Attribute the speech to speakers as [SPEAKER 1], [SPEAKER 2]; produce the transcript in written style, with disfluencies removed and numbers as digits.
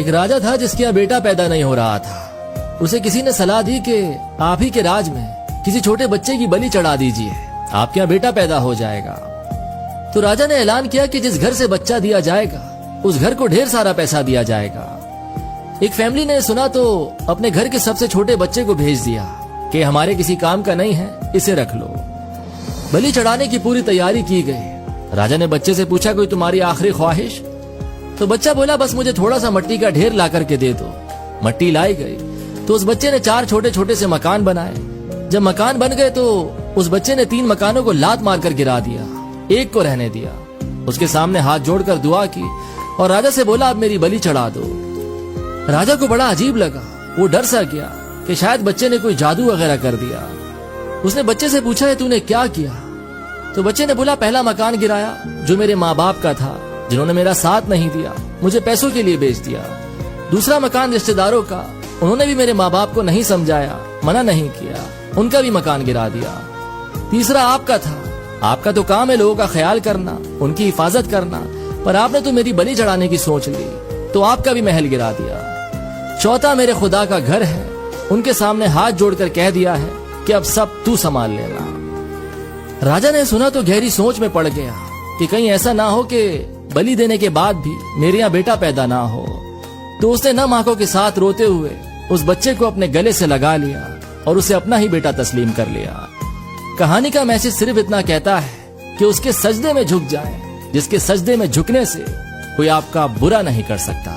[SPEAKER 1] एक राजा था जिसके यहाँ बेटा पैदा नहीं हो रहा था। उसे किसी ने सलाह दी कि आप ही के राज में किसी छोटे बच्चे की बलि चढ़ा दीजिए, आपके यहाँ बेटा पैदा हो जाएगा। तो राजा ने ऐलान किया कि जिस घर से बच्चा दिया जाएगा उस घर को ढेर सारा पैसा दिया जाएगा। एक फैमिली ने सुना तो अपने घर के सबसे छोटे बच्चे को भेज दिया कि हमारे किसी काम का नहीं है, इसे रख लो। बलि चढ़ाने की पूरी तैयारी की गई। राजा ने बच्चे से पूछा, कोई तुम्हारी आखिरी ख्वाहिश? तो बच्चा बोला, बस मुझे थोड़ा सा मट्टी का ढेर ला करके दे दो। मट्टी लाई गई तो उस बच्चे ने 4 छोटे छोटे से मकान बनाए। जब मकान बन गए तो उस बच्चे ने 3 मकानों को लात मारकर गिरा दिया, एक को रहने दिया। उसके सामने हाथ जोड़कर दुआ की और राजा से बोला, अब मेरी बलि चढ़ा दो। राजा को बड़ा अजीब लगा, वो डर सा गया कि शायद बच्चे ने कोई जादू वगैरह कर दिया। उसने बच्चे से पूछा, तूने क्या किया? तो बच्चे ने बोला, पहला मकान गिराया जो मेरे माँ बाप का था, जिन्होंने मेरा साथ नहीं दिया, मुझे पैसों के लिए बेच दिया। दूसरा मकान रिश्तेदारों का, उन्होंने भी मेरे माँ बाप को नहीं समझाया, मना नहीं किया, उनका भी मकान गिरा दिया। तीसरा आपका था, आपका तो काम है लोगों का ख्याल करना, उनकी हिफाजत करना, पर आपने तो मेरी बलि चढ़ाने की सोच ली तो आपका भी महल गिरा दिया। चौथा मेरे खुदा का घर है, उनके सामने हाथ जोड़कर कह दिया है कि अब सब तू संभाल लेना। राजा ने सुना तो गहरी सोच में पड़ गया कि कहीं ऐसा ना हो कि बलि देने के बाद भी मेरे यहाँ बेटा पैदा ना हो। तो उसने नम आंखों के साथ रोते हुए उस बच्चे को अपने गले से लगा लिया और उसे अपना ही बेटा तस्लीम कर लिया। कहानी का मैसेज सिर्फ इतना कहता है कि उसके सजदे में झुक जाए, जिसके सजदे में झुकने से कोई आपका बुरा नहीं कर सकता।